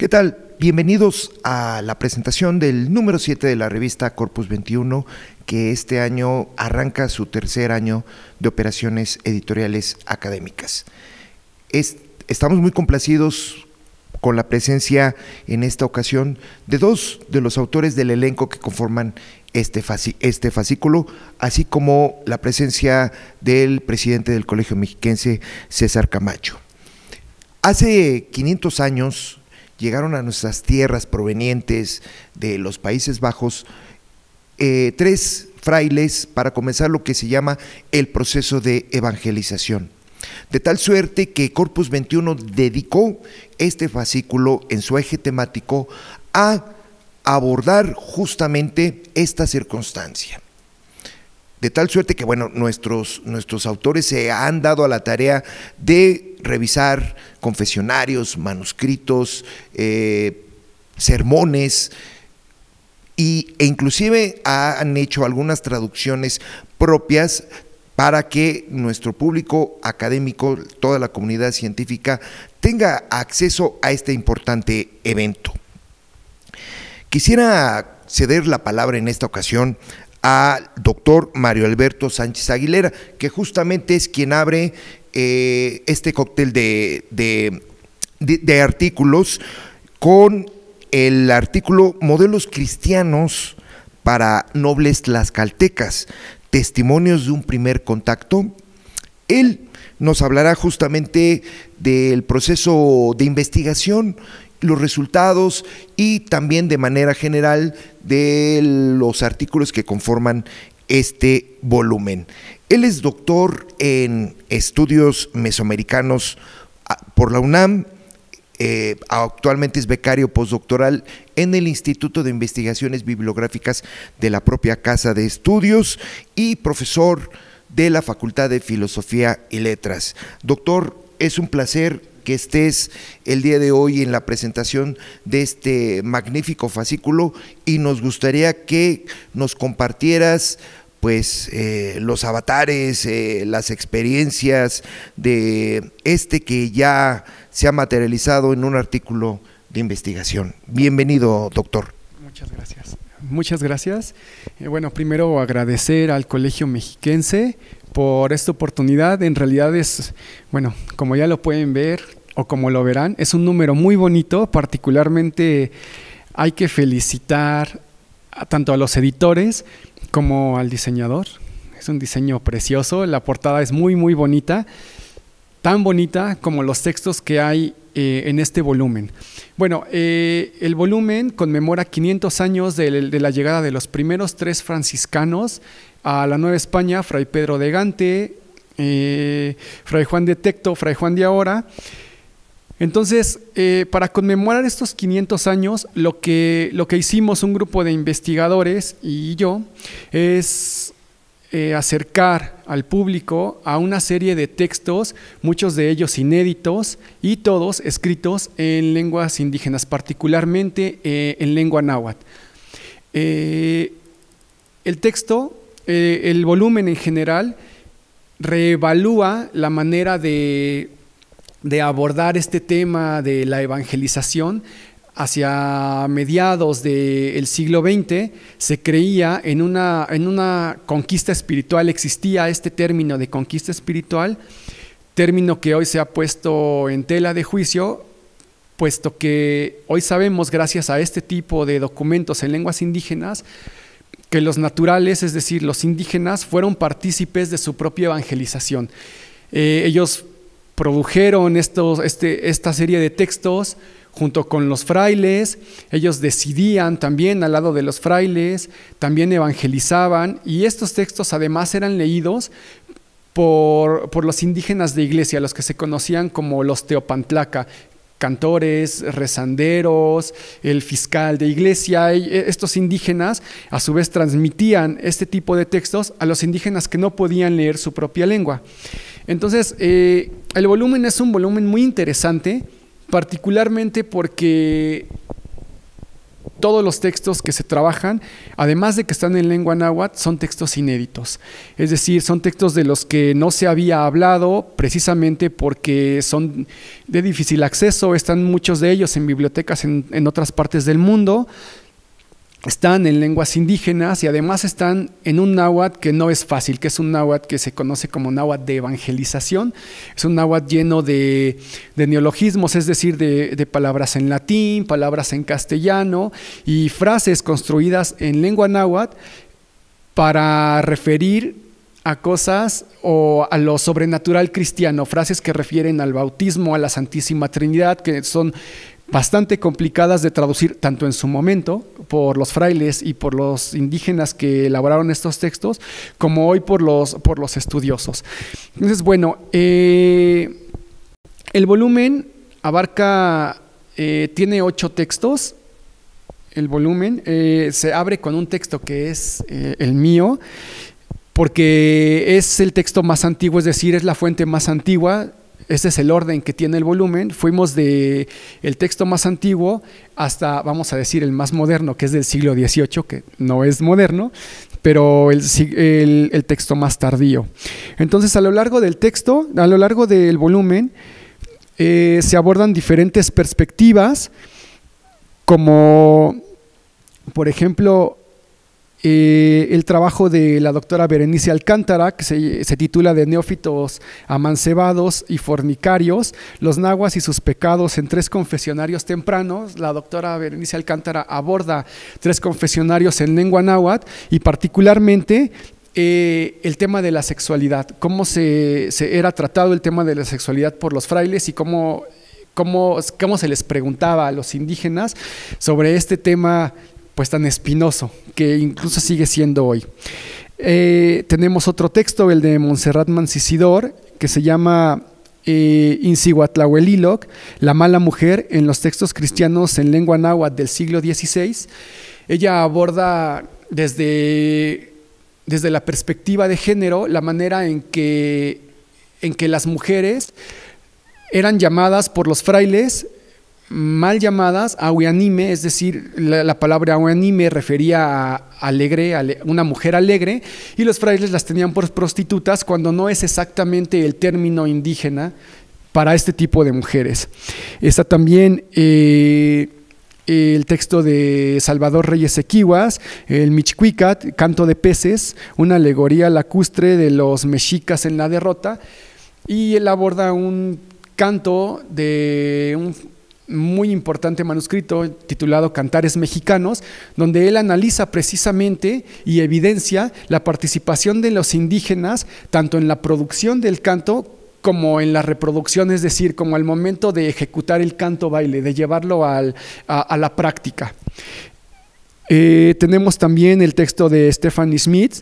¿Qué tal? Bienvenidos a la presentación del número 7 de la revista Corpus 21, que este año arranca su tercer año de operaciones editoriales académicas. Estamos muy complacidos con la presencia en esta ocasión de dos de los autores del elenco que conforman este fascículo, así como la presencia del presidente del Colegio Mexiquense, César Camacho. Hace 500 años llegaron a nuestras tierras provenientes de los Países Bajos tres frailes para comenzar lo que se llama el proceso de evangelización. De tal suerte que Corpus 21 dedicó este fascículo en su eje temático a abordar justamente esta circunstancia. De tal suerte que, bueno, nuestros autores se han dado a la tarea de revisar confesionarios, manuscritos, sermones, e inclusive han hecho algunas traducciones propias para que nuestro público académico, toda la comunidad científica, tenga acceso a este importante evento. Quisiera ceder la palabra en esta ocasión al doctor Mario Alberto Sánchez Aguilera, que justamente es quien abre este cóctel de artículos con el artículo Modelos Cristianos para Nobles Tlaxcaltecas, Testimonios de un Primer Contacto. Él nos hablará justamente del proceso de investigación, los resultados y también de manera general de los artículos que conforman este volumen. Él es doctor en estudios mesoamericanos por la UNAM, actualmente es becario postdoctoral en el Instituto de Investigaciones Bibliográficas de la propia Casa de Estudios y profesor de la Facultad de Filosofía y Letras. Doctor, es un placer que estés el día de hoy en la presentación de este magnífico fascículo y nos gustaría que nos compartieras pues los avatares, las experiencias de que ya se ha materializado en un artículo de investigación. Bienvenido, doctor. Muchas gracias. Muchas gracias. Bueno, primero agradecer al Colegio Mexiquense por esta oportunidad. En realidad es, bueno, como ya lo pueden ver o como lo verán, es un número muy bonito. Particularmente hay que felicitar tanto a los editores como al diseñador. Es un diseño precioso, la portada es muy muy bonita, tan bonita como los textos que hay en este volumen. Bueno, el volumen conmemora 500 años de la llegada de los primeros 3 franciscanos a la Nueva España: Fray Pedro de Gante, Fray Juan de Tecto, Fray Juan de Ahora. Entonces, para conmemorar estos 500 años, lo que hicimos un grupo de investigadores y yo es acercar al público a una serie de textos, muchos de ellos inéditos y todos escritos en lenguas indígenas, particularmente en lengua náhuatl. El texto, el volumen en general, reevalúa la manera de abordar este tema de la evangelización. Hacia mediados del siglo XX se creía en una conquista espiritual, existía este término de conquista espiritual, término que hoy se ha puesto en tela de juicio, puesto que hoy sabemos, gracias a este tipo de documentos en lenguas indígenas, que los naturales, es decir, los indígenas, fueron partícipes de su propia evangelización. Ellos produjeron esta serie de textos junto con los frailes. Ellos decidían también al lado de los frailes, también evangelizaban, y estos textos además eran leídos por los indígenas de iglesia, los que se conocían como los teopantlaca, cantores, rezanderos, el fiscal de iglesia. Y estos indígenas a su vez transmitían este tipo de textos a los indígenas que no podían leer su propia lengua. Entonces, el volumen es un volumen muy interesante, particularmente porque todos los textos que se trabajan, además de que están en lengua náhuatl, son textos inéditos. Es decir, son textos de los que no se había hablado precisamente porque son de difícil acceso, están muchos de ellos en bibliotecas en otras partes del mundo, están en lenguas indígenas y además están en un náhuatl que no es fácil, que es un náhuatl que se conoce como náhuatl de evangelización. Es un náhuatl lleno de neologismos, es decir, de palabras en latín, palabras en castellano y frases construidas en lengua náhuatl para referir a cosas o a lo sobrenatural cristiano, frases que refieren al bautismo, a la Santísima Trinidad, que son bastante complicadas de traducir tanto en su momento por los frailes y por los indígenas que elaboraron estos textos, como hoy por los estudiosos. Entonces, bueno, el volumen abarca, tiene 8 textos. El volumen se abre con un texto que es el mío, porque es el texto más antiguo, es decir, es la fuente más antigua. Ese es el orden que tiene el volumen. Fuimos de el texto más antiguo hasta, vamos a decir, el más moderno, que es del siglo XVIII, que no es moderno, pero el texto más tardío. Entonces, a lo largo del texto, a lo largo del volumen, se abordan diferentes perspectivas, como, por ejemplo, el trabajo de la doctora Berenice Alcántara, que se titula De neófitos amancebados y fornicarios, los nahuas y sus pecados en 3 confesionarios tempranos. La doctora Berenice Alcántara aborda 3 confesionarios en lengua náhuatl y particularmente el tema de la sexualidad, cómo se era tratado el tema de la sexualidad por los frailes y cómo se les preguntaba a los indígenas sobre este tema pues tan espinoso, que incluso sigue siendo hoy. Tenemos otro texto, el de Montserrat Mancisidor, que se llama Inzihuatlahueliloc, la mala mujer en los textos cristianos en lengua náhuatl del siglo XVI. Ella aborda desde la perspectiva de género la manera en que las mujeres eran llamadas por los frailes, mal llamadas ahuianime, es decir, la palabra ahuianime refería a alegre, una mujer alegre, y los frailes las tenían por prostitutas cuando no es exactamente el término indígena para este tipo de mujeres. Está también el texto de Salvador Reyes Equiwas, el Michcuicat, Canto de Peces, una alegoría lacustre de los mexicas en la derrota, y él aborda un canto de un muy importante manuscrito titulado Cantares Mexicanos, donde él analiza precisamente y evidencia la participación de los indígenas tanto en la producción del canto como en la reproducción, es decir, como al momento de ejecutar el canto baile, de llevarlo a la práctica. Tenemos también el texto de Stephanie Smith,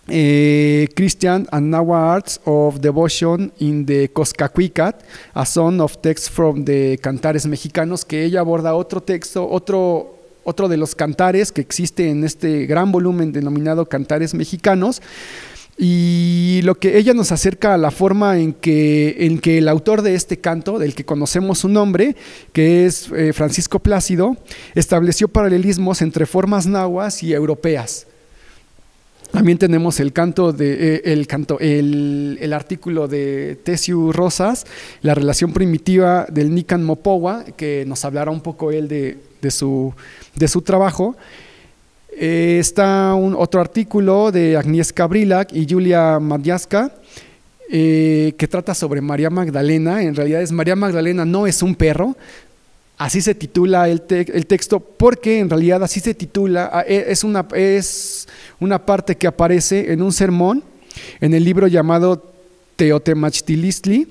Christian and Nahua Arts of Devotion in the Coscacuicat, a Song of Text from the Cantares Mexicanos, que ella aborda otro texto, otro de los cantares que existe en este gran volumen denominado Cantares Mexicanos, y lo que ella nos acerca a la forma en que el autor de este canto, del que conocemos su nombre, que es Francisco Plácido, estableció paralelismos entre formas nahuas y europeas. También tenemos el artículo de Tesiu Rosas, la relación primitiva del Nican Mopowa, que nos hablará un poco él de su trabajo. Está otro artículo de Agnieszka Brilac y Julia Madiaska, que trata sobre María Magdalena. En realidad María Magdalena no es un perro. Así se titula el texto, porque en realidad así se titula, es una parte que aparece en un sermón en el libro llamado Teotemachtilistli,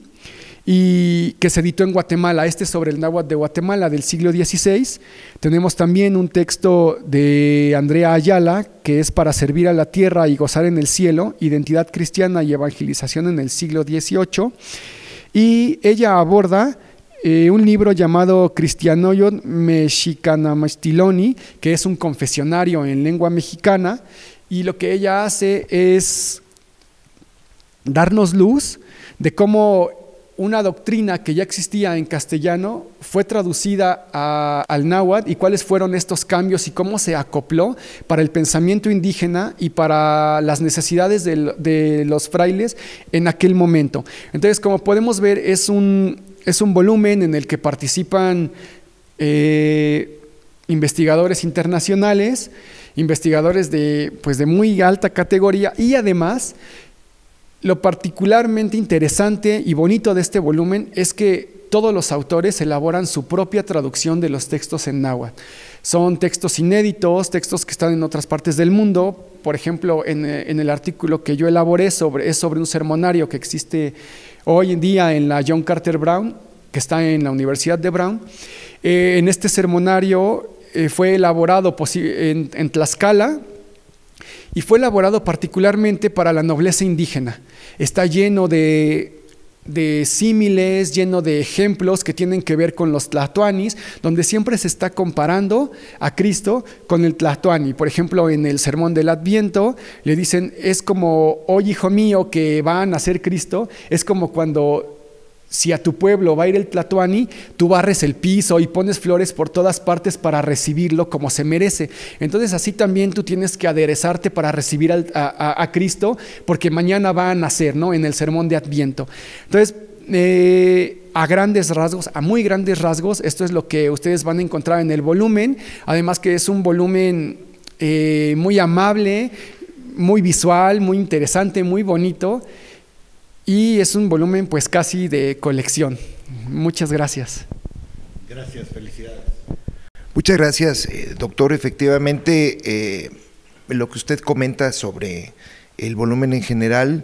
y que se editó en Guatemala, sobre el náhuatl de Guatemala del siglo XVI. Tenemos también un texto de Andrea Ayala, que es Para servir a la tierra y gozar en el cielo, identidad cristiana y evangelización en el siglo XVIII, y ella aborda un libro llamado Cristianoyon Mexicanamachtiloni, que es un confesionario en lengua mexicana, y lo que ella hace es darnos luz de cómo una doctrina que ya existía en castellano fue traducida al náhuatl y cuáles fueron estos cambios y cómo se acopló para el pensamiento indígena y para las necesidades de los frailes en aquel momento. Entonces, como podemos ver, es un volumen en el que participan investigadores internacionales, investigadores de muy alta categoría, y además lo particularmente interesante y bonito de este volumen es que todos los autores elaboran su propia traducción de los textos en náhuatl. Son textos inéditos, textos que están en otras partes del mundo. Por ejemplo, en el artículo que yo elaboré es sobre un sermonario que existe hoy en día en la John Carter Brown, que está en la Universidad de Brown. En este sermonario fue elaborado en Tlaxcala, y fue elaborado particularmente para la nobleza indígena. Está lleno de símiles, lleno de ejemplos que tienen que ver con los tlatoanis, donde siempre se está comparando a Cristo con el tlatoani. Por ejemplo, en el Sermón del Adviento le dicen, es como, oye hijo mío, que va a nacer Cristo, es como cuando si a tu pueblo va a ir el tlatoani, tú barres el piso y pones flores por todas partes para recibirlo como se merece. Entonces así también tú tienes que aderezarte para recibir a Cristo, porque mañana va a nacer, ¿no?, en el sermón de Adviento. Entonces, a grandes rasgos, a muy grandes rasgos, esto es lo que ustedes van a encontrar en el volumen. Además que es un volumen muy amable, muy visual, muy interesante, muy bonito. Y es un volumen pues casi de colección. Muchas gracias. Gracias, felicidades. Muchas gracias, doctor. Efectivamente, lo que usted comenta sobre el volumen en general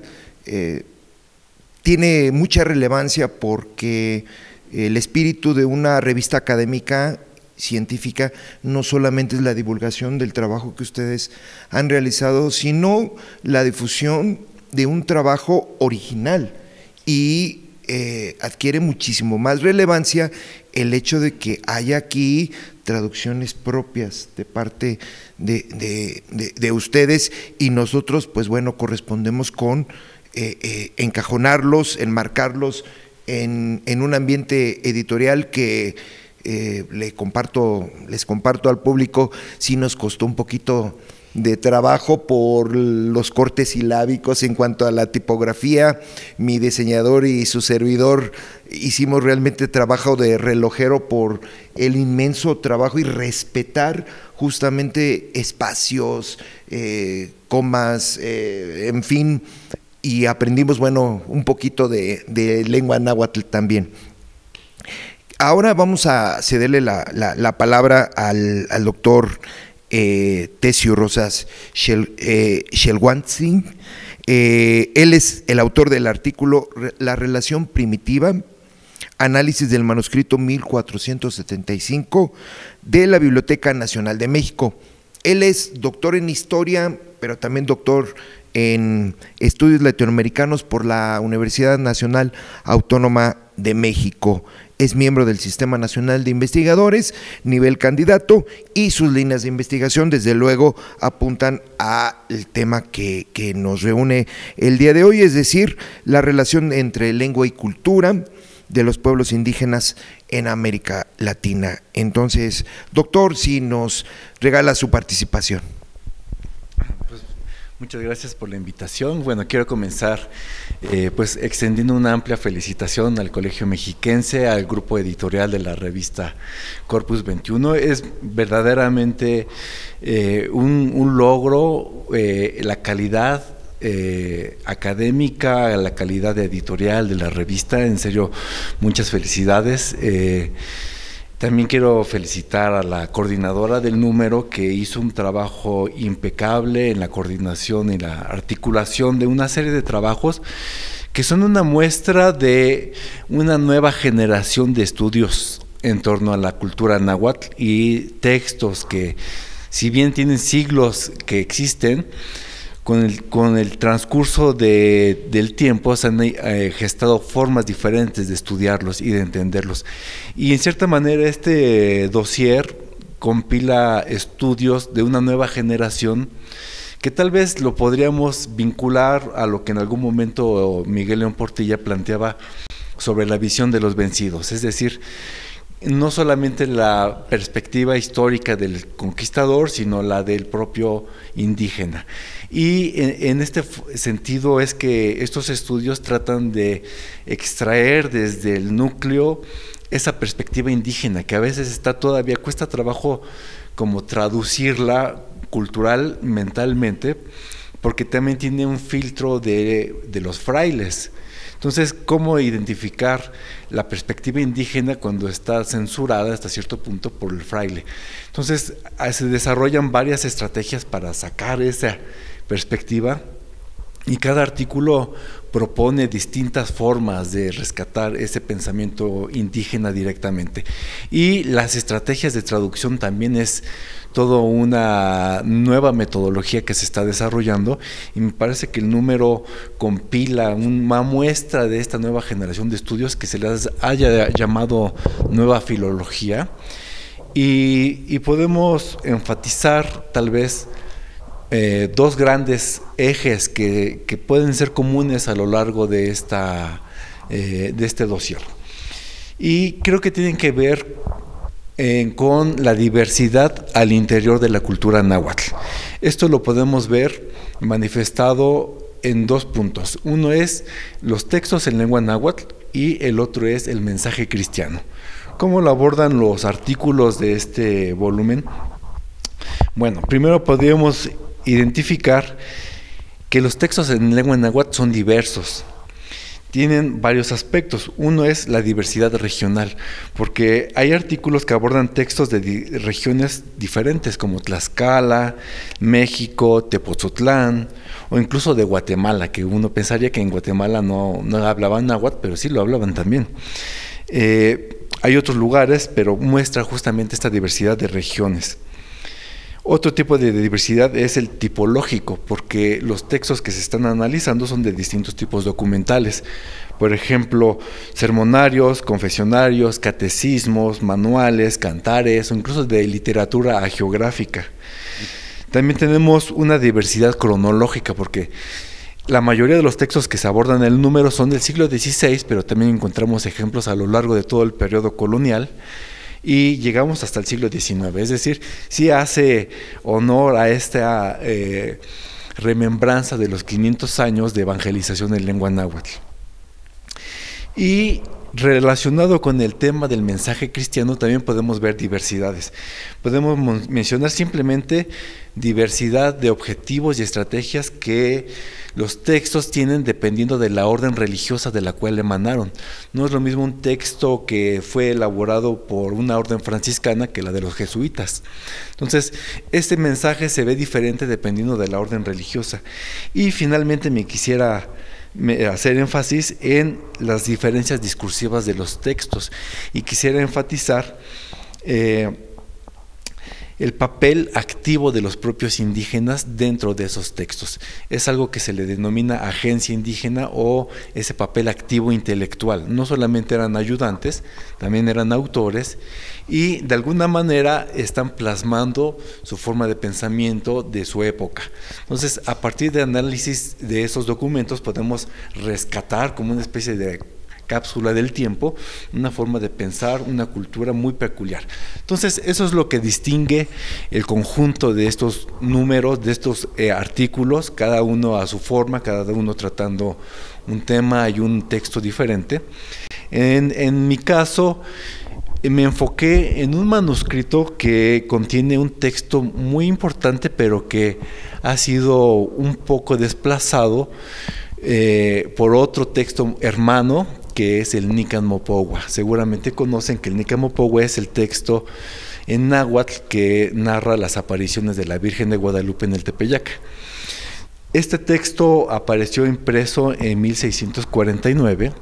tiene mucha relevancia, porque el espíritu de una revista académica científica no solamente es la divulgación del trabajo que ustedes han realizado, sino la difusión de un trabajo original, y adquiere muchísimo más relevancia el hecho de que haya aquí traducciones propias de parte de ustedes, y nosotros pues bueno, correspondemos con encajonarlos, enmarcarlos en un ambiente editorial que les comparto al público, sí nos costó un poquito de trabajo por los cortes silábicos en cuanto a la tipografía. Mi diseñador y su servidor hicimos realmente trabajo de relojero por el inmenso trabajo y respetar justamente espacios, comas, en fin, y aprendimos, bueno, un poquito de lengua náhuatl también. Ahora vamos a cederle la palabra al doctor Tesio Rosas Xelhuatzin. Él es el autor del artículo La relación primitiva, análisis del manuscrito 1475 de la Biblioteca Nacional de México. Él es doctor en historia, pero también doctor en estudios latinoamericanos por la Universidad Nacional Autónoma de México. Es miembro del Sistema Nacional de Investigadores, nivel candidato, y sus líneas de investigación desde luego apuntan al tema que nos reúne el día de hoy, es decir, la relación entre lengua y cultura de los pueblos indígenas en América Latina. Entonces, doctor, si nos regala su participación. Muchas gracias por la invitación. Bueno, quiero comenzar pues extendiendo una amplia felicitación al Colegio Mexiquense, al grupo editorial de la revista Corpus 21. Es verdaderamente un logro, la calidad académica, la calidad editorial de la revista. En serio, muchas felicidades. También quiero felicitar a la coordinadora del número, que hizo un trabajo impecable en la coordinación y la articulación de una serie de trabajos que son una muestra de una nueva generación de estudios en torno a la cultura náhuatl, y textos que, si bien tienen siglos que existen, con el transcurso del tiempo se han gestado formas diferentes de estudiarlos y de entenderlos. Y en cierta manera este dossier compila estudios de una nueva generación que tal vez lo podríamos vincular a lo que en algún momento Miguel León Portilla planteaba sobre la visión de los vencidos, es decir, no solamente la perspectiva histórica del conquistador, sino la del propio indígena. Y en este sentido es que estos estudios tratan de extraer desde el núcleo esa perspectiva indígena, que a veces está todavía, cuesta trabajo como traducirla cultural, mentalmente, porque también tiene un filtro de los frailes. Entonces, ¿cómo identificar la perspectiva indígena cuando está censurada hasta cierto punto por el fraile? Entonces, se desarrollan varias estrategias para sacar esa perspectiva, y cada artículo propone distintas formas de rescatar ese pensamiento indígena directamente. Y las estrategias de traducción también es toda una nueva metodología que se está desarrollando, y me parece que el número compila una muestra de esta nueva generación de estudios que se les haya llamado nueva filología, y podemos enfatizar tal vez dos grandes ejes que pueden ser comunes a lo largo de este dossier. Y creo que tienen que ver con la diversidad al interior de la cultura náhuatl. Esto lo podemos ver manifestado en dos puntos. Uno es los textos en lengua náhuatl y el otro es el mensaje cristiano. ¿Cómo lo abordan los artículos de este volumen? Bueno, primero podríamos identificar que los textos en lengua náhuatl son diversos. Tienen varios aspectos. Uno es la diversidad regional, porque hay artículos que abordan textos de regiones diferentes, como Tlaxcala, México, Tepoztlán, o incluso de Guatemala, que uno pensaría que en Guatemala no hablaban náhuatl, pero sí lo hablaban también. Hay otros lugares, pero muestra justamente esta diversidad de regiones. Otro tipo de diversidad es el tipológico, porque los textos que se están analizando son de distintos tipos documentales. Por ejemplo, sermonarios, confesionarios, catecismos, manuales, cantares o incluso de literatura hagiográfica. También tenemos una diversidad cronológica, porque la mayoría de los textos que se abordan en el número son del siglo XVI, pero también encontramos ejemplos a lo largo de todo el periodo colonial, y llegamos hasta el siglo XIX, es decir, sí hace honor a esta remembranza de los 500 años de evangelización en lengua náhuatl. Y relacionado con el tema del mensaje cristiano también podemos ver diversidades. Podemos mencionar simplemente diversidad de objetivos y estrategias que los textos tienen dependiendo de la orden religiosa de la cual emanaron. No es lo mismo un texto que fue elaborado por una orden franciscana que la de los jesuitas. Entonces, este mensaje se ve diferente dependiendo de la orden religiosa. Y finalmente me quisiera hacer énfasis en las diferencias discursivas de los textos, y quisiera enfatizar el papel activo de los propios indígenas dentro de esos textos. Es algo que se le denomina agencia indígena o ese papel activo intelectual. No solamente eran ayudantes, también eran autores, y de alguna manera están plasmando su forma de pensamiento de su época. Entonces, a partir de análisis de esos documentos podemos rescatar como una especie de cápsula del tiempo, una forma de pensar, una cultura muy peculiar. Entonces, eso es lo que distingue el conjunto de estos números, de estos artículos, cada uno a su forma, cada uno tratando un tema y un texto diferente. En mi caso, me enfoqué en un manuscrito que contiene un texto muy importante, pero que ha sido un poco desplazado por otro texto hermano, que es el Nican Mopogua. Seguramente conocen que el Nican Mopogua es el texto en náhuatl que narra las apariciones de la Virgen de Guadalupe en el Tepeyac. Este texto apareció impreso en 1649,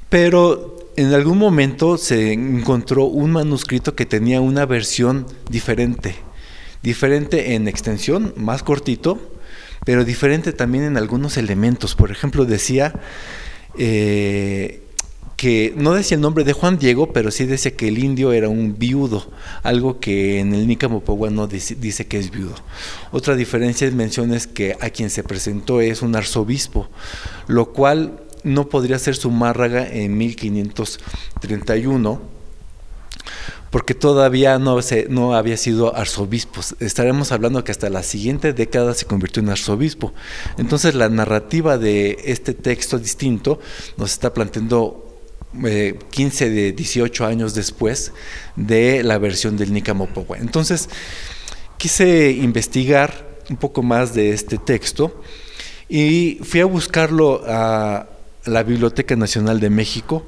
pero en algún momento se encontró un manuscrito que tenía una versión diferente en extensión, más cortito, pero diferente también en algunos elementos. Por ejemplo, decía que no decía el nombre de Juan Diego, pero sí decía que el indio era un viudo, algo que en el Nican Mopogua no dice que es viudo. Otra diferencia es menciones que a quien se presentó es un arzobispo, lo cual no podría ser Zumárraga en 1531, porque todavía no había sido arzobispo. Estaremos hablando que hasta la siguiente década se convirtió en arzobispo. Entonces la narrativa de este texto distinto nos está planteando 15 de 18 años después de la versión del Nicamo Pogua. Entonces quise investigar un poco más de este texto y fui a buscarlo a la Biblioteca Nacional de México,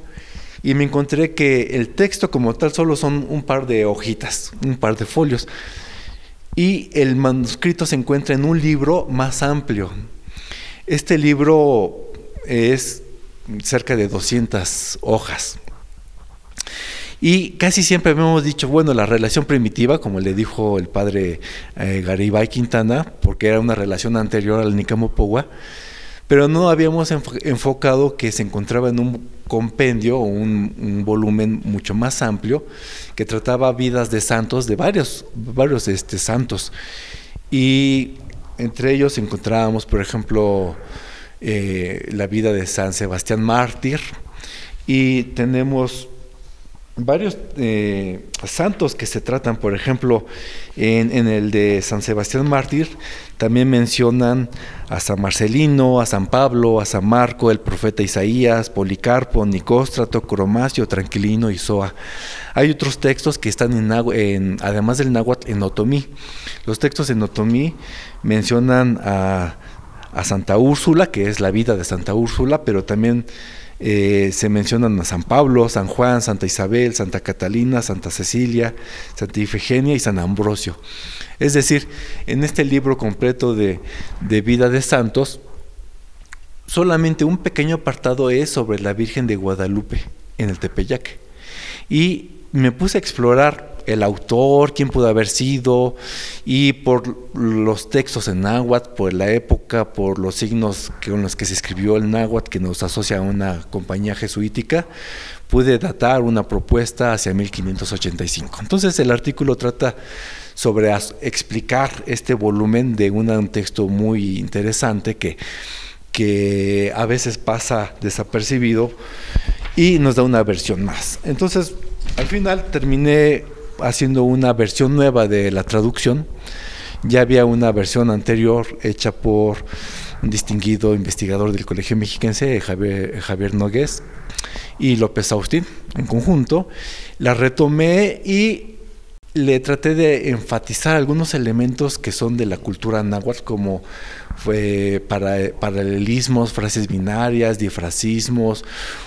y me encontré que el texto como tal solo son un par de hojitas, un par de folios, y el manuscrito se encuentra en un libro más amplio. Este libro es cerca de 200 hojas. Y casi siempre hemos dicho, bueno, la relación primitiva, como le dijo el padre Garibay Quintana, porque era una relación anterior al Nicamo Pogua, pero no habíamos enfocado que se encontraba en un compendio o un volumen mucho más amplio que trataba vidas de santos, de varios santos. Y entre ellos encontrábamos, por ejemplo, la vida de San Sebastián Mártir, y tenemos varios santos que se tratan. Por ejemplo, en el de San Sebastián Mártir también mencionan a San Marcelino, a San Pablo, a San Marco, el profeta Isaías, Policarpo, Nicóstrato, Cromacio, Tranquilino y Zoa. Hay otros textos que están además del náhuatl, en otomí. Los textos en otomí mencionan a Santa Úrsula, que es la vida de Santa Úrsula, pero también se mencionan a San Pablo, San Juan, Santa Isabel, Santa Catalina, Santa Cecilia, Santa Ifigenia y San Ambrosio. Es decir, en este libro completo de vida de santos, solamente un pequeño apartado es sobre la Virgen de Guadalupe en el Tepeyac. Y me puse a explorar el autor, quién pudo haber sido, y por los textos en náhuatl, por la época, por los signos con los que se escribió el náhuatl, que nos asocia a una compañía jesuítica, pude datar una propuesta hacia 1585. Entonces el artículo trata sobre explicar este volumen de un texto muy interesante que a veces pasa desapercibido y nos da una versión más. Entonces, al final terminé haciendo una versión nueva de la traducción. Ya había una versión anterior hecha por un distinguido investigador del Colegio Mexiquense, Javier Nogués y López Austin, en conjunto. La retomé y le traté de enfatizar algunos elementos que son de la cultura náhuatl, como paralelismos, frases binarias, difrasismos,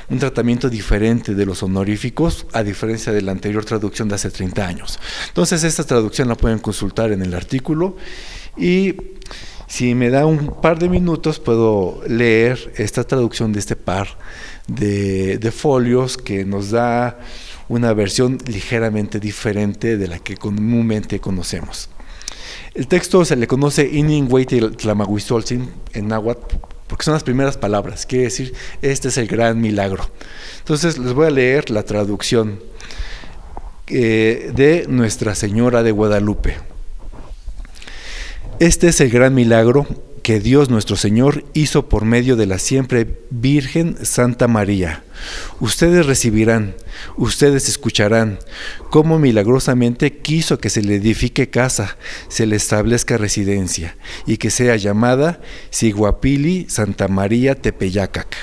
un tratamiento diferente de los honoríficos, a diferencia de la anterior traducción de hace 30 años. Entonces esta traducción la pueden consultar en el artículo, y si me da un par de minutos puedo leer esta traducción de este par de folios, que nos da una versión ligeramente diferente de la que comúnmente conocemos. El texto se le conoce Ininhueytl-Tlamahuizoltzin en náhuatl, porque son las primeras palabras, quiere decir, este es el gran milagro. Entonces les voy a leer la traducción de Nuestra Señora de Guadalupe. Este es el gran milagro que Dios nuestro Señor hizo por medio de la siempre Virgen Santa María. Ustedes recibirán, ustedes escucharán cómo milagrosamente quiso que se le edifique casa, se le establezca residencia, y que sea llamada Siguapili Santa María Tepeyacac.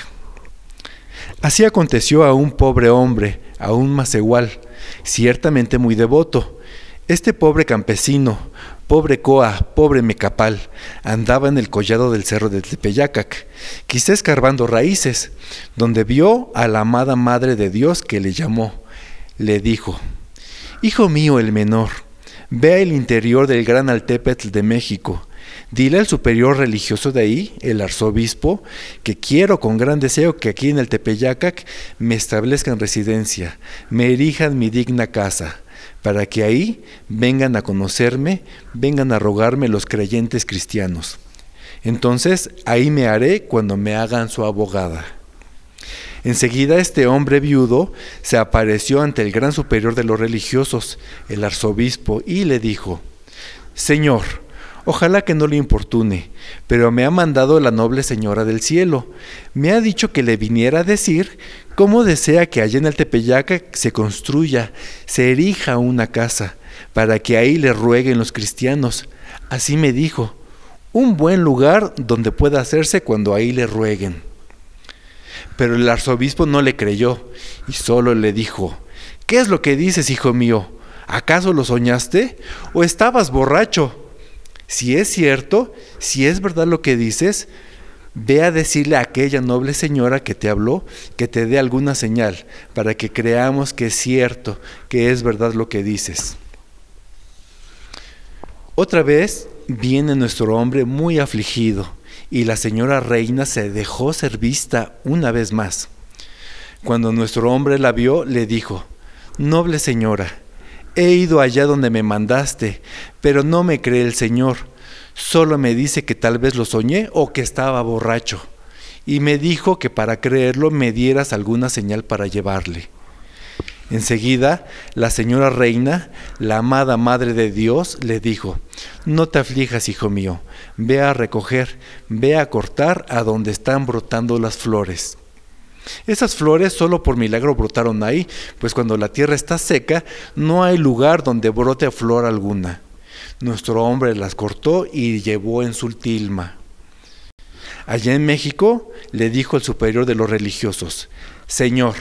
Así aconteció a un pobre hombre, a un macehual, ciertamente muy devoto. Este pobre campesino, pobre coa, pobre mecapal, andaba en el collado del cerro de Tepeyacac, quizá escarbando raíces, donde vio a la amada Madre de Dios, que le llamó. Le dijo: Hijo mío el menor, ve al interior del gran Altépetl de México, dile al superior religioso de ahí, el arzobispo, que quiero con gran deseo que aquí en el Tepeyacac me establezcan residencia, me erijan mi digna casa, para que ahí vengan a conocerme, vengan a rogarme los creyentes cristianos. Entonces ahí me haré cuando me hagan su abogada. Enseguida este hombre viudo se apareció ante el gran superior de los religiosos, el arzobispo, y le dijo: Señor, Ojalá que no le importune, pero me ha mandado la noble señora del cielo. Me ha dicho que le viniera a decir cómo desea que allá en el Tepeyaca se construya, se erija una casa, para que ahí le rueguen los cristianos. Así me dijo, un buen lugar donde pueda hacerse cuando ahí le rueguen. Pero el arzobispo no le creyó y solo le dijo: ¿qué es lo que dices, hijo mío? ¿Acaso lo soñaste o estabas borracho? Si es cierto, si es verdad lo que dices, ve a decirle a aquella noble señora que te habló que te dé alguna señal para que creamos que es cierto, que es verdad lo que dices. Otra vez viene nuestro hombre muy afligido y la señora reina se dejó ser vista una vez más. Cuando nuestro hombre la vio, le dijo: noble señora, he ido allá donde me mandaste, pero no me cree el Señor. Solo me dice que tal vez lo soñé o que estaba borracho. Y me dijo que para creerlo me dieras alguna señal para llevarle. Enseguida, la señora reina, la amada Madre de Dios, le dijo: no te aflijas, hijo mío, ve a recoger, ve a cortar a donde están brotando las flores. Esas flores solo por milagro brotaron ahí, pues cuando la tierra está seca, no hay lugar donde brote flor alguna. Nuestro hombre las cortó y llevó en su tilma. Allá en México le dijo el superior de los religiosos: Señor,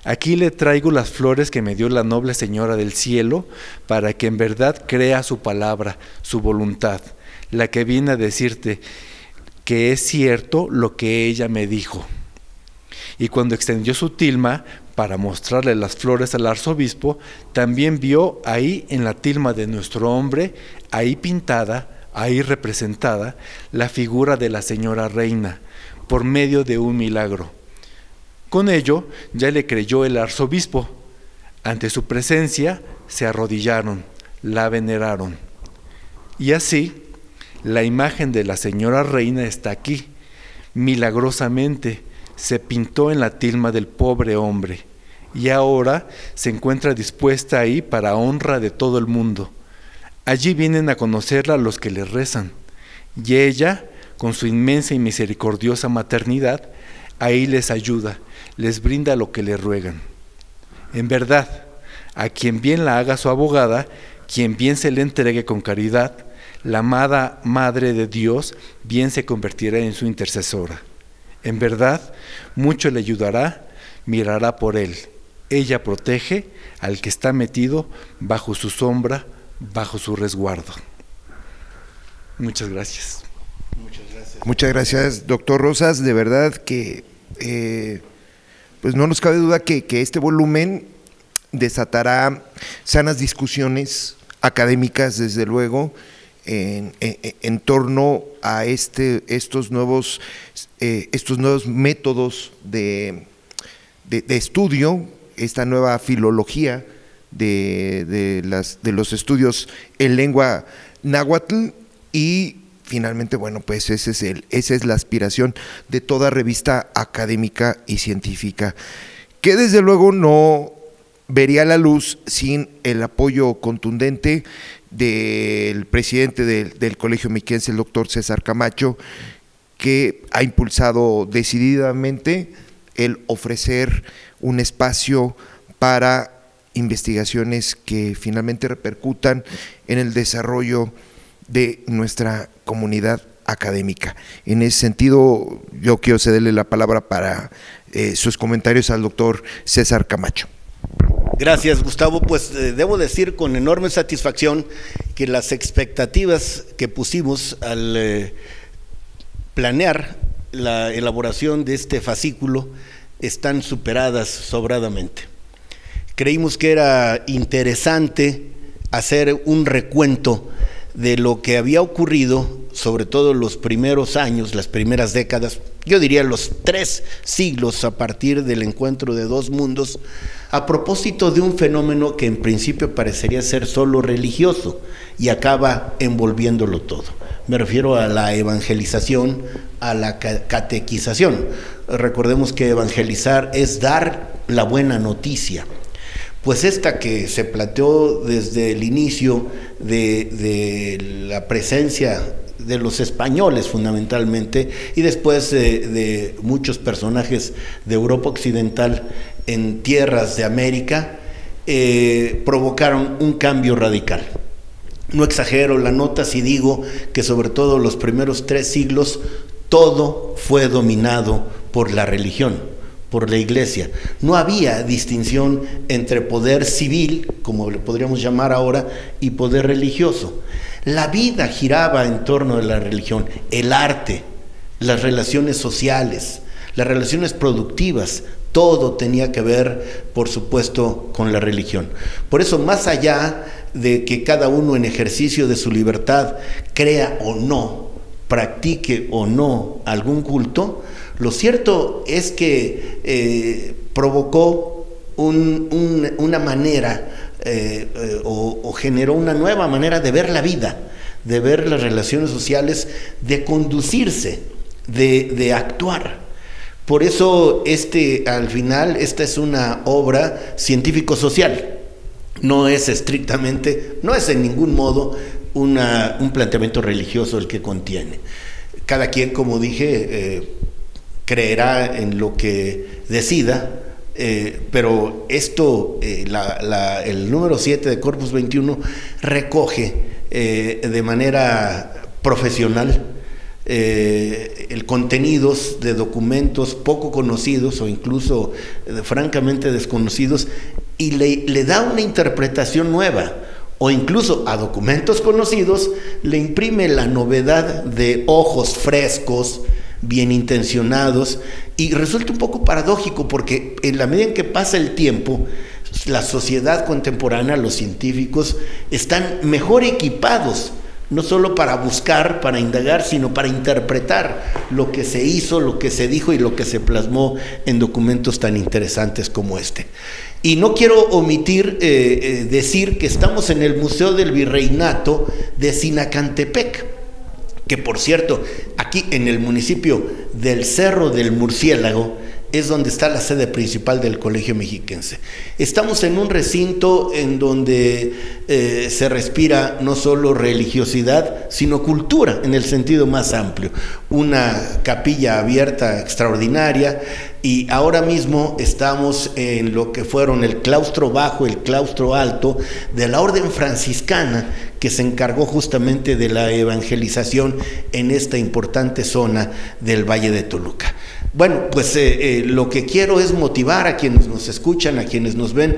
aquí le traigo las flores que me dio la noble señora del cielo, para que en verdad crea su palabra, su voluntad, la que viene a decirte que es cierto lo que ella me dijo. Y cuando extendió su tilma para mostrarle las flores al arzobispo, también vio ahí en la tilma de nuestro hombre, ahí pintada, ahí representada, la figura de la señora reina, por medio de un milagro. Con ello ya le creyó el arzobispo. Ante su presencia se arrodillaron, la veneraron. Y así, la imagen de la señora reina está aquí, milagrosamente, se pintó en la tilma del pobre hombre y ahora se encuentra dispuesta ahí para honra de todo el mundo. Allí vienen a conocerla los que le rezan y ella, con su inmensa y misericordiosa maternidad, ahí les ayuda, les brinda lo que le ruegan. En verdad, a quien bien la haga su abogada, quien bien se le entregue con caridad, la amada Madre de Dios bien se convertirá en su intercesora. En verdad, mucho le ayudará, mirará por él. Ella protege al que está metido bajo su sombra, bajo su resguardo. Muchas gracias. Muchas gracias, doctor Rosas. De verdad que pues no nos cabe duda que este volumen desatará sanas discusiones académicas, desde luego, en torno a estos nuevos métodos de estudio, esta nueva filología de los estudios en lengua náhuatl. Y finalmente, bueno, pues esa es la aspiración de toda revista académica y científica, que desde luego no vería la luz sin el apoyo contundente del presidente del Colegio Mexiquense, el doctor César Camacho, que ha impulsado decididamente el ofrecer un espacio para investigaciones que finalmente repercutan en el desarrollo de nuestra comunidad académica. En ese sentido, yo quiero cederle la palabra para sus comentarios al doctor César Camacho. Gracias, Gustavo. Pues debo decir con enorme satisfacción que las expectativas que pusimos al planear la elaboración de este fascículo están superadas sobradamente. Creímos que era interesante hacer un recuento de lo que había ocurrido, sobre todo los primeros años, las primeras décadas, yo diría los 3 siglos a partir del encuentro de dos mundos, a propósito de un fenómeno que en principio parecería ser solo religioso y acaba envolviéndolo todo. Me refiero a la evangelización, a la catequización. Recordemos que evangelizar es dar la buena noticia. pues esta que se planteó desde el inicio de la presencia de los españoles fundamentalmente, y después de muchos personajes de Europa Occidental en tierras de América, provocaron un cambio radical. No exagero la nota si digo que sobre todo los primeros 3 siglos todo fue dominado por la religión, por la iglesia. No había distinción entre poder civil, como le podríamos llamar ahora, y poder religioso. La vida giraba en torno de la religión, el arte, las relaciones sociales, las relaciones productivas, todo tenía que ver, por supuesto, con la religión. Por eso, más allá de que cada uno en ejercicio de su libertad crea o no, practique o no algún culto, lo cierto es que provocó una manera o generó una nueva manera de ver la vida, de ver las relaciones sociales, de conducirse, de actuar. Por eso al final esta es una obra científico-social. No es estrictamente, no es en ningún modo un planteamiento religioso el que contiene. Cada quien, como dije, creerá en lo que decida, pero esto, el número 7 de Corpus 21 recoge de manera profesional el contenidos de documentos poco conocidos o incluso francamente desconocidos, y le da una interpretación nueva, o incluso a documentos conocidos le imprime la novedad de ojos frescos, bien intencionados, y resulta un poco paradójico porque en la medida en que pasa el tiempo, la sociedad contemporánea, los científicos, están mejor equipados, no solo para buscar, para indagar, sino para interpretar lo que se hizo, lo que se dijo y lo que se plasmó en documentos tan interesantes como este. Y no quiero omitir decir que estamos en el Museo del Virreinato de Sinacantepec, que por cierto, aquí en el municipio del Cerro del Murciélago, es donde está la sede principal del Colegio Mexiquense. Estamos en un recinto en donde se respira no solo religiosidad, sino cultura en el sentido más amplio. Una capilla abierta extraordinaria, y ahora mismo estamos en lo que fueron el claustro bajo, el claustro alto de la orden franciscana, que se encargó justamente de la evangelización en esta importante zona del Valle de Toluca. Bueno, pues lo que quiero es motivar a quienes nos escuchan, a quienes nos ven,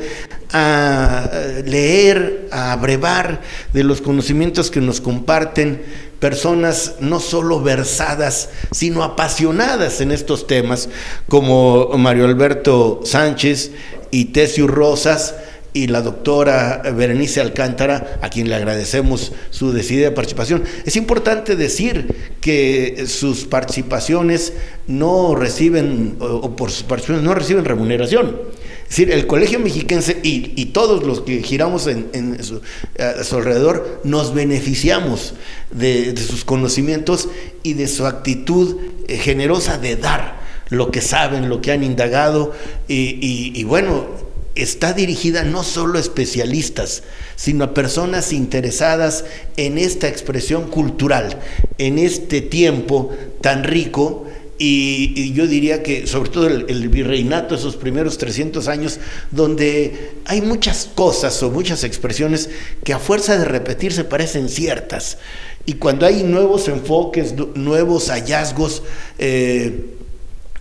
a leer, a abrevar de los conocimientos que nos comparten personas no solo versadas, sino apasionadas en estos temas, como Mario Alberto Sánchez y Tessiu Rosas, y la doctora Berenice Alcántara, a quien le agradecemos su decidida participación. Es importante decir que sus participaciones no reciben, o por sus participaciones no reciben remuneración. Es decir, el Colegio Mexiquense y todos los que giramos a su alrededor nos beneficiamos de sus conocimientos y de su actitud generosa de dar lo que saben, lo que han indagado, y bueno, está dirigida no solo a especialistas, sino a personas interesadas en esta expresión cultural, en este tiempo tan rico. Y yo diría que sobre todo el virreinato, esos primeros 300 años, donde hay muchas cosas o muchas expresiones que a fuerza de repetirse parecen ciertas, y cuando hay nuevos enfoques, nuevos hallazgos,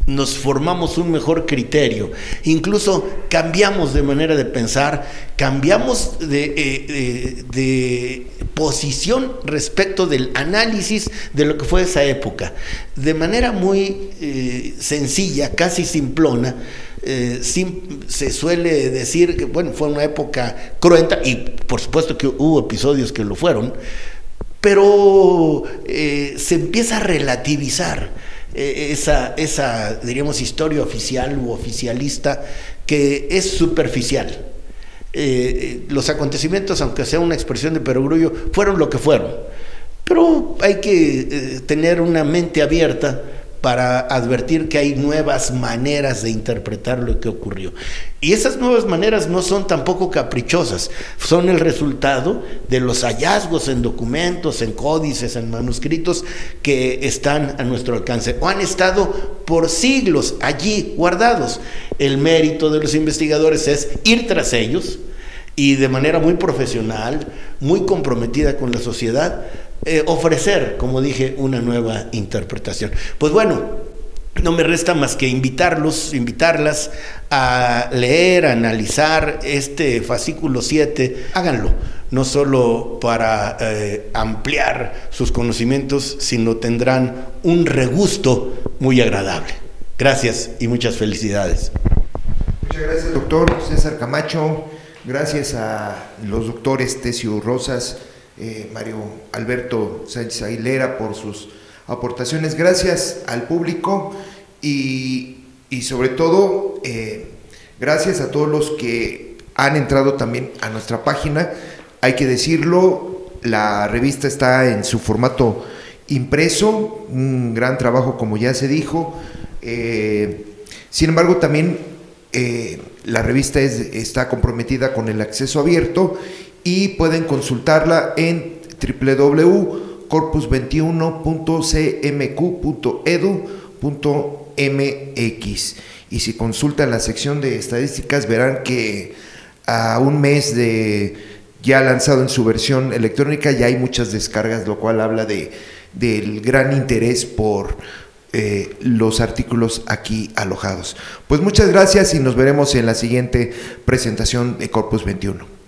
nos formamos un mejor criterio, incluso cambiamos de manera de pensar, cambiamos de posición respecto del análisis de lo que fue esa época, de manera muy sencilla, casi simplona. Se suele decir que bueno, fue una época cruenta, y por supuesto que hubo episodios que lo fueron, pero se empieza a relativizar esa, diríamos, historia oficial u oficialista, que es superficial. Los acontecimientos, aunque sea una expresión de perogrullo, fueron lo que fueron, pero hay que tener una mente abierta para advertir que hay nuevas maneras de interpretar lo que ocurrió. Y esas nuevas maneras no son tampoco caprichosas, son el resultado de los hallazgos en documentos, en códices, en manuscritos que están a nuestro alcance o han estado por siglos allí guardados. El mérito de los investigadores es ir tras ellos y de manera muy profesional, muy comprometida con la sociedad, ofrecer, como dije, una nueva interpretación. Pues bueno, no me resta más que invitarlas a leer, a analizar este fascículo 7. Háganlo, no solo para ampliar sus conocimientos, sino tendrán un regusto muy agradable. Gracias y muchas felicidades. Muchas gracias, doctor César Camacho. Gracias a los doctores Tesio Rosas, Mario Alberto Sánchez Aguilera por sus aportaciones. Gracias al público y sobre todo gracias a todos los que han entrado también a nuestra página. Hay que decirlo, la revista está en su formato impreso, un gran trabajo como ya se dijo. Sin embargo, también la revista está comprometida con el acceso abierto y pueden consultarla en www.corpus21.cmq.edu.mx, y si consultan la sección de estadísticas verán que a un mes de ya lanzado en su versión electrónica ya hay muchas descargas, lo cual habla del gran interés por los artículos aquí alojados. Pues muchas gracias y nos veremos en la siguiente presentación de Corpus 21.